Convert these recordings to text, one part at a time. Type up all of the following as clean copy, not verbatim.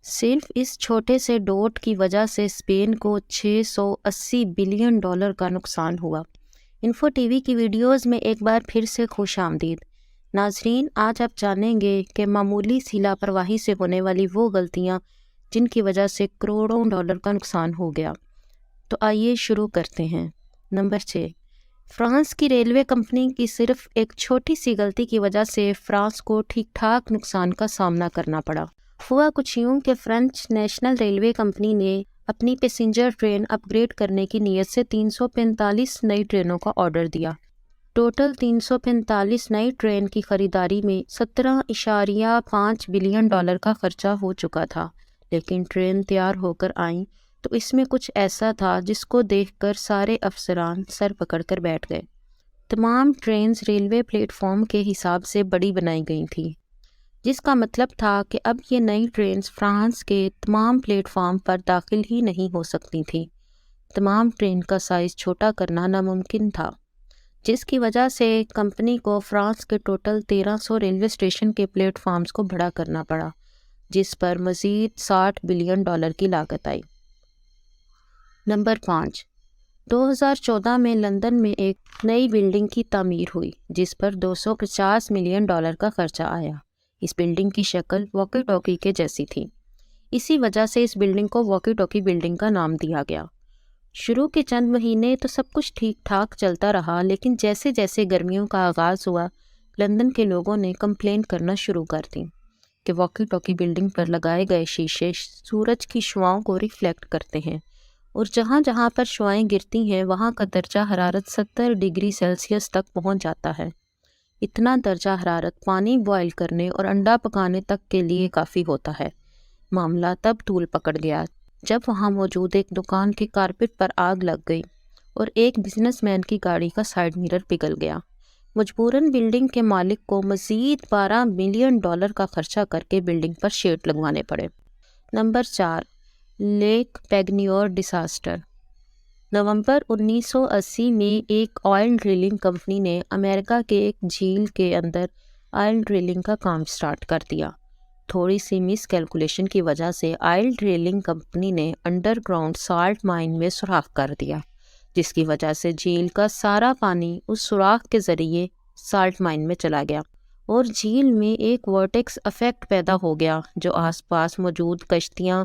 صرف اس چھوٹے سے ڈوٹ کی وجہ سے اسپین کو $680 بلین کا نقصان ہوا۔ انفو ٹی وی کی ویڈیوز میں ایک بار پھر سے خوش آمدید۔ ناظرین، آج آپ جانیں گے کہ معمولی سی لاپرواہی سے ہونے والی وہ غلطیاں جن کی وجہ سے کروڑوں ڈالر کا نقصان ہو گیا۔ تو آئیے شروع کرتے ہیں۔ نمبر 6، فرانس کی ریلوے کمپنی کی صرف ایک چھوٹی سی غلطی کی وجہ سے فرانس کو ٹھیک ٹھاک نقصان کا سامنا کرنا پڑا۔ ہوا کچھ یوں کہ فرینچ نیشنل ریلوے کمپنی نے اپنی پیسنجر ٹرین اپ گریڈ کرنے کی نیت سے 345 نئی ٹرینوں کا آرڈر دیا۔ ٹوٹل 345 نئی ٹرین کی خریداری میں $17.5 بلین کا خرچہ ہو چکا تھا، لیکن ٹرین تیار ہو کر آئیں تو اس میں کچھ ایسا تھا جس کو دیکھ کر سارے افسران سر پکڑ کر بیٹھ گئے۔ تمام ٹرینز ریلوے پلیٹ فارم کے حساب سے بڑی بنائی گئی تھیں، جس کا مطلب تھا کہ اب یہ نئی ٹرینز فرانس کے تمام پلیٹ فارم پر داخل ہی نہیں ہو سکتی تھیں۔ تمام ٹرین کا سائز چھوٹا کرنا ناممکن تھا، جس کی وجہ سے کمپنی کو فرانس کے ٹوٹل 1300 ریلوے اسٹیشن کے پلیٹ فارمز کو بڑا کرنا پڑا، جس پر مزید $60 بلین کی لاگت آئی۔ نمبر 5، 2014 میں لندن میں ایک نئی بلڈنگ کی تعمیر ہوئی جس پر $250 ملین کا خرچہ آیا۔ اس بلڈنگ کی شکل واکی ٹاکی کے جیسی تھی، اسی وجہ سے اس بلڈنگ کو واکی ٹاکی بلڈنگ کا نام دیا گیا۔ شروع کے چند مہینے تو سب کچھ ٹھیک ٹھاک چلتا رہا، لیکن جیسے جیسے گرمیوں کا آغاز ہوا، لندن کے لوگوں نے کمپلین کرنا شروع کر دی کہ واکی ٹاکی بلڈنگ پر لگائے گئے شیشے سورج کی شعاؤں کو ریفلیکٹ کرتے ہیں، اور جہاں جہاں پر شعائیں گرتی ہیں وہاں کا درجہ حرارت 70 ڈگری سیلسیس تک پہنچ جاتا ہے۔ اتنا درجہ حرارت پانی بوائل کرنے اور انڈا پکانے تک کے لیے کافی ہوتا ہے۔ معاملہ تب طول پکڑ گیا جب وہاں موجود ایک دکان کے کارپیٹ پر آگ لگ گئی اور ایک بزنس مین کی گاڑی کا سائیڈ مرر پگھل گیا۔ مجبوراً بلڈنگ کے مالک کو مزید $12 ملین کا خرچہ کر کے بلڈنگ پر شیڈ لگوانے پڑے۔ Number 4، lake Peigneur disaster. نومبر 1980 میں ایک آئل ڈرلنگ کمپنی نے امریکہ کے ایک جھیل کے اندر آئل ڈرلنگ کا کام سٹارٹ کر دیا۔ تھوڑی سی مس کیلکولیشن کی وجہ سے آئل ڈرلنگ کمپنی نے انڈر گراؤنڈ سالٹ مائن میں سوراخ کر دیا، جس کی وجہ سے جھیل کا سارا پانی اس سوراخ کے ذریعے سالٹ مائن میں چلا گیا، اور جھیل میں ایک ورٹیکس افیکٹ پیدا ہو گیا جو آس پاس موجود کشتیاں،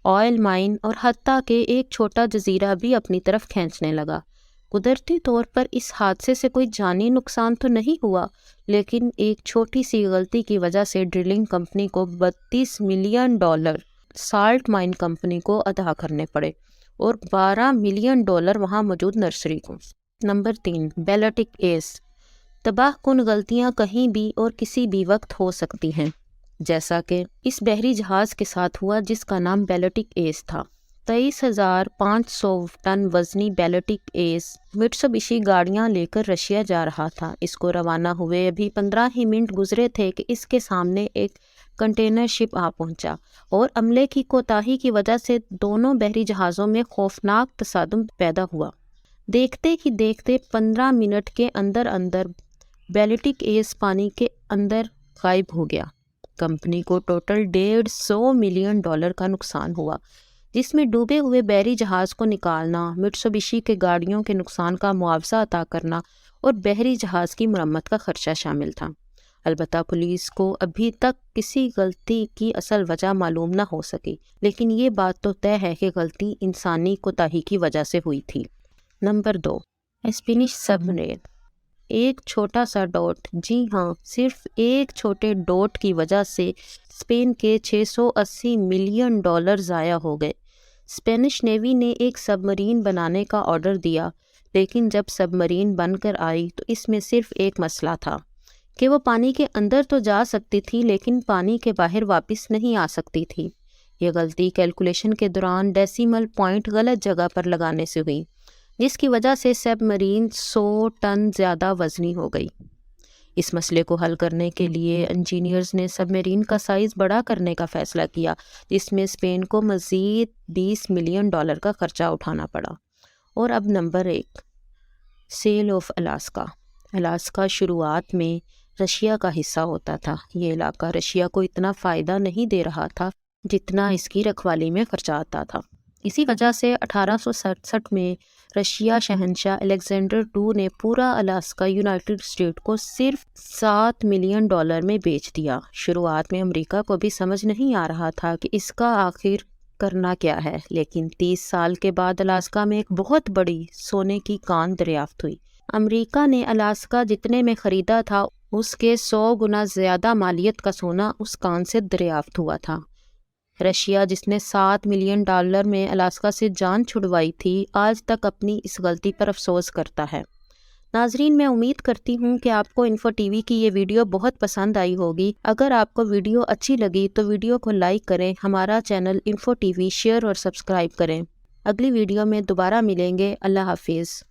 آئل مائن اور حتیٰ کہ ایک چھوٹا جزیرہ بھی اپنی طرف کھینچنے لگا۔ قدرتی طور پر اس حادثے سے کوئی جانی نقصان تو نہیں ہوا، لیکن ایک چھوٹی سی غلطی کی وجہ سے ڈرلنگ کمپنی کو $32 ملین سالٹ مائن کمپنی کو ادا کرنے پڑے، اور $12 ملین وہاں موجود نرسری کو۔ Number 3، Baltic Ace. تباہ کن غلطیاں کہیں بھی اور کسی بھی وقت ہو سکتی ہیں، جیسا کہ اس بحری جہاز کے ساتھ ہوا جس کا نام بیلٹک ایس تھا۔ 23,500 ٹن وزنی بیلٹک ایس مٹسوبشی گاڑیاں لے کر رشیا جا رہا تھا۔ اس کو روانہ ہوئے ابھی 15 ہی منٹ گزرے تھے کہ اس کے سامنے ایک کنٹینر شپ آ پہنچا، اور عملے کی کوتاہی کی وجہ سے دونوں بحری جہازوں میں خوفناک تصادم پیدا ہوا۔ دیکھتے ہی دیکھتے 15 منٹ کے اندر اندر بیلٹک ایس پانی کے اندر غائب ہو گیا۔ کمپنی کو ٹوٹل $150 ملین کا نقصان ہوا، جس میں ڈوبے ہوئے بحری جہاز کو نکالنا، مٹسوبشی کے گاڑیوں کے نقصان کا معاوضہ عطا کرنا اور بحری جہاز کی مرمت کا خرچہ شامل تھا۔ البتہ پولیس کو ابھی تک کسی غلطی کی اصل وجہ معلوم نہ ہو سکی، لیکن یہ بات تو طے ہے کہ غلطی انسانی کوتاہی کی وجہ سے ہوئی تھی۔ نمبر 2، اسپینش سب مرین۔ ایک چھوٹا سا ڈوٹ، جی ہاں، صرف ایک چھوٹے ڈوٹ کی وجہ سے اسپین کے $680 ملین ضائع ہو گئے۔ اسپینش نیوی نے ایک سب مرین بنانے کا آرڈر دیا، لیکن جب سب مرین بن کر آئی تو اس میں صرف ایک مسئلہ تھا کہ وہ پانی کے اندر تو جا سکتی تھی لیکن پانی کے باہر واپس نہیں آ سکتی تھی۔ یہ غلطی کیلکولیشن کے دوران ڈیسیمل پوائنٹ غلط جگہ پر لگانے سے ہوئی، جس کی وجہ سے سب مرین 100 ٹن زیادہ وزنی ہو گئی۔ اس مسئلے کو حل کرنے کے لیے انجینئرز نے سب مرین کا سائز بڑا کرنے کا فیصلہ کیا، جس میں اسپین کو مزید $20 ملین کا خرچہ اٹھانا پڑا۔ اور اب number 1، sale of Alaska. Alaska شروعات میں رشیا کا حصہ ہوتا تھا۔ یہ علاقہ رشیا کو اتنا فائدہ نہیں دے رہا تھا، جتنا اس کی رکھوالی میں خرچہ آتا تھا۔ اسی وجہ سے 1867 میں رشیا شہنشاہ الیگزینڈر II نے پورا الاسکا یونائٹڈ اسٹیٹ کو صرف $7 ملین میں بیچ دیا۔ شروعات میں امریکہ کو بھی سمجھ نہیں آ رہا تھا کہ اس کا آخر کرنا کیا ہے، لیکن 30 سال کے بعد الاسکا میں ایک بہت بڑی سونے کی کان دریافت ہوئی۔ امریکہ نے الاسکا جتنے میں خریدا تھا اس کے 100 گنا زیادہ مالیت کا سونا اس کان سے دریافت ہوا تھا۔ رشیا جس نے $7 ملین میں الاسکا سے جان چھڑوائی تھی، آج تک اپنی اس غلطی پر افسوس کرتا ہے۔ ناظرین، میں امید کرتی ہوں کہ آپ کو انفو ٹی وی کی یہ ویڈیو بہت پسند آئی ہوگی۔ اگر آپ کو ویڈیو اچھی لگی تو ویڈیو کو لائک کریں، ہمارا channel info T V share اور سبسکرائب کریں۔ اگلی ویڈیو میں دوبارہ ملیں گے۔ اللہ حافظ۔